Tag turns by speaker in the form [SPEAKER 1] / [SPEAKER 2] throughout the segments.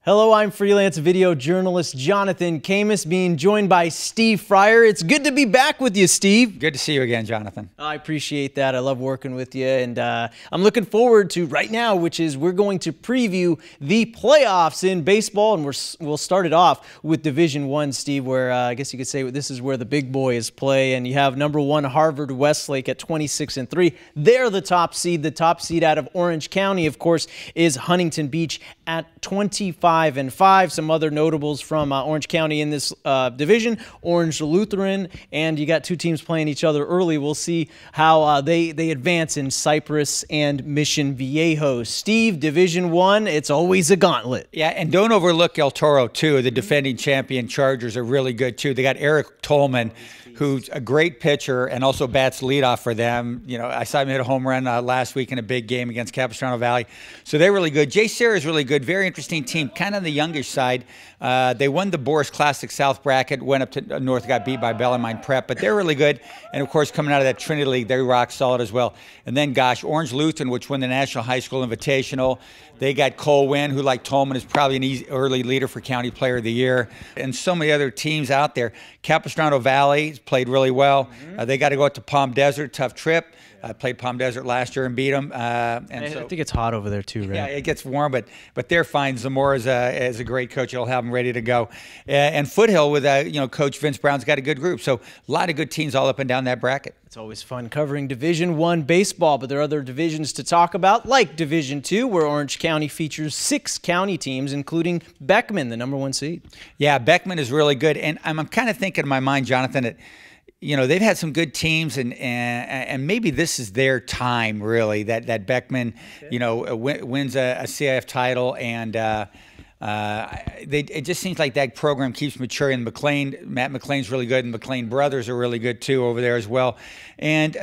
[SPEAKER 1] Hello, I'm freelance video journalist Jonathan Khamis, being joined by Steve Fryer. It's good to be back with you, Steve.
[SPEAKER 2] Good to see you again, Jonathan.
[SPEAKER 1] I appreciate that. I love working with you, and I'm looking forward to right now, which is we're going to preview the playoffs in baseball, and we'll start it off with Division I, Steve, where I guess you could say this is where the big boys play, and you have #1 Harvard Westlake at 26-3. They're the top seed. The top seed out of Orange County, of course, is Huntington Beach at 25-5. Some other notables from Orange County in this division: Orange Lutheran, and you got two teams playing each other early. We'll see how they advance in Cypress and Mission Viejo. Steve, Division I, it's always a gauntlet.
[SPEAKER 2] Yeah, and don't overlook El Toro, too. The defending champion Chargers are really good, too. They got Eric Tolman, who's a great pitcher and also bats leadoff for them. You know, I saw him hit a home run last week in a big game against Capistrano Valley. So they're really good. Jay Serra is really good. Very interesting team, kind of on the youngish side. They won the Boris Classic South bracket, went up to North, got beat by Bellarmine Prep, but they're really good. And, of course, coming out of that Trinity League, they're rock solid as well. And then, gosh, Orange Lutheran, which won the National High School Invitational. They got Cole Wynn, who, like Tolman, is probably an early leader for County Player of the Year. And so many other teams out there. Capistrano Valley played really well. They got to go out to Palm Desert, tough trip. I played Palm Desert last year and beat them. I
[SPEAKER 1] think it's hot over there too, right?
[SPEAKER 2] Yeah, it gets warm, but they're fine. Zamora is a great coach. He'll have them ready to go. And Foothill with Coach Vince Brown's got a good group. So a lot of good teams all up and down that bracket.
[SPEAKER 1] It's always fun covering Division I baseball, but there are other divisions to talk about, like Division II, where Orange County features 6 county teams, including Beckman, the #1 seed.
[SPEAKER 2] Yeah, Beckman is really good. And I'm kind of thinking in my mind, Jonathan, that they've had some good teams, and maybe this is their time, really, that Beckman, wins a CIF title, and it just seems like that program keeps maturing. Matt McLean's really good, and McLean brothers are really good too over there as well. And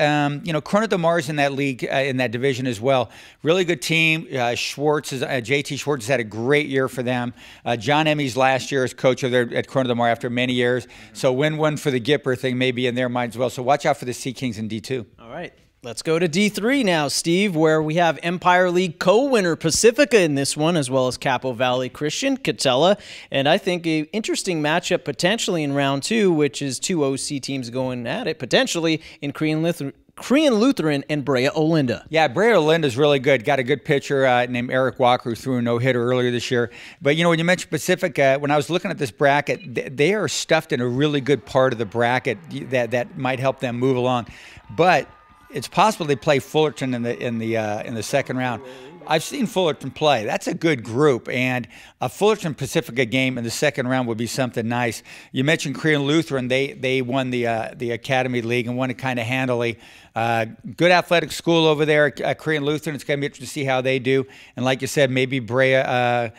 [SPEAKER 2] Corona Del Mar's in that league, in that division as well. Really good team. JT Schwartz has had a great year for them. John Emmy's last year as coach over there at Corona Del Mar after many years. So win one for the Gipper thing may be in their minds as well. So watch out for the Sea Kings in D2.
[SPEAKER 1] All right. Let's go to D3 now, Steve, where we have Empire League co-winner Pacifica in this one, as well as Capo Valley Christian, Catella, and I think an interesting matchup potentially in round 2, which is 2 OC teams going at it, potentially in Korean Lutheran and Brea Olinda.
[SPEAKER 2] Yeah, Brea Olinda is really good. Got a good pitcher named Eric Walker, who threw a no-hitter earlier this year. But, when you mentioned Pacifica, when I was looking at this bracket, they are stuffed in a really good part of the bracket that might help them move along. But it's possible they play Fullerton in the second round. I've seen Fullerton play. That's a good group, and a Fullerton Pacifica game in the second round would be something nice. You mentioned Korean Lutheran. They won the Academy League and won it kind of handily. Good athletic school over there at Korean Lutheran. It's going to be interesting to see how they do. And like you said, maybe Brea.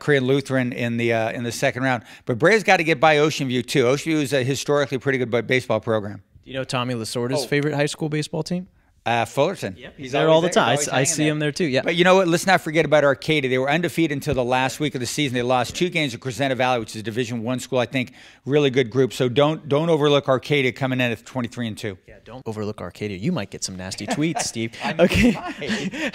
[SPEAKER 2] Korean Lutheran in the second round. But Brea's got to get by Ocean View too. Ocean View is a historically pretty good baseball program.
[SPEAKER 1] You know Tommy Lasorda's favorite high school baseball team?
[SPEAKER 2] Fullerton.
[SPEAKER 1] Yep, he's there all the time. I see him there too. Yeah.
[SPEAKER 2] But you know what? Let's not forget about Arcadia. They were undefeated until the last week of the season. They lost 2 games to Crescenta Valley, which is a Division I school. I think really good group. So don't overlook Arcadia coming in at 23-2.
[SPEAKER 1] Yeah, don't overlook Arcadia. You might get some nasty tweets, Steve. Okay.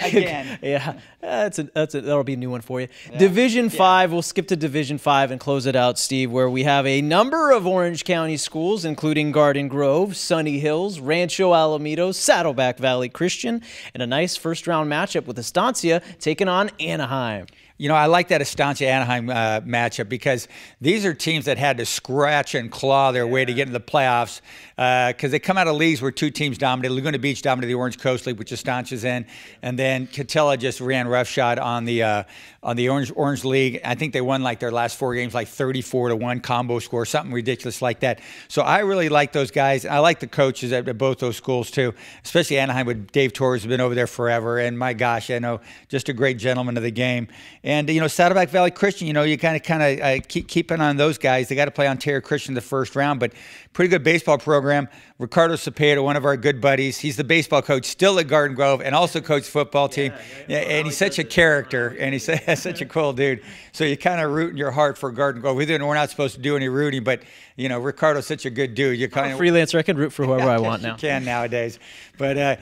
[SPEAKER 2] Again.
[SPEAKER 1] Yeah, that'll be a new one for you. Yeah. Division 5. We'll skip to Division 5 and close it out, Steve, where we have a number of Orange County schools, including Garden Grove, Sunny Hills, Rancho Alamitos, Saddleback Valley Christian, and a nice first-round matchup with Estancia taking on Anaheim.
[SPEAKER 2] I like that Estancia-Anaheim matchup because these are teams that had to scratch and claw their way to get into the playoffs because they come out of leagues where 2 teams dominated. Laguna Beach dominated the Orange Coast League, which Estancia's in, and then Catella just ran roughshod on the Orange League. I think they won like their last 4 games, like 34-1 combo score, something ridiculous like that. So I really like those guys. I like the coaches at both those schools too, especially Anaheim with Dave Torres, who's been over there forever, and my gosh, I know just a great gentleman of the game. And Saddleback Valley Christian, you kind of keep an eye on those guys. They got to play Ontario Christian in the first round, but pretty good baseball program. Ricardo Cepeda, one of our good buddies, he's the baseball coach still at Garden Grove and also coaches football team. And he's such a character, and he's such a cool dude. So you kind of root in your heart for Garden Grove. We're not supposed to do any rooting, but Ricardo's such a good dude. You kind of
[SPEAKER 1] freelancer. I can root for whoever I want now.
[SPEAKER 2] You can nowadays, but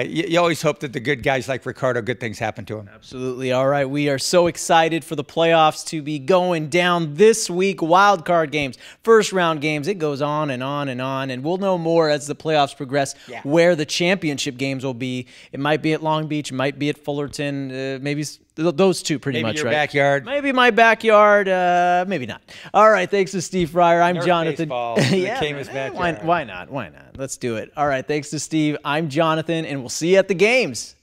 [SPEAKER 2] you always hope that the good guys like Ricardo, good things happen to him.
[SPEAKER 1] Absolutely. All right, we are so so excited for the playoffs to be going down this week. Wild card games, first round games. It goes on and on and on. And we'll know more as the playoffs progress where the championship games will be. It might be at Long Beach. It might be at Fullerton. Maybe those two pretty much,
[SPEAKER 2] your
[SPEAKER 1] right?
[SPEAKER 2] Backyard.
[SPEAKER 1] Maybe my backyard. Maybe not. All right. Thanks to Steve Fryer. I'm Jonathan.
[SPEAKER 2] Khamis backyard.
[SPEAKER 1] Why not? Why not? Let's do it. All right. Thanks to Steve. I'm Jonathan, and we'll see you at the games.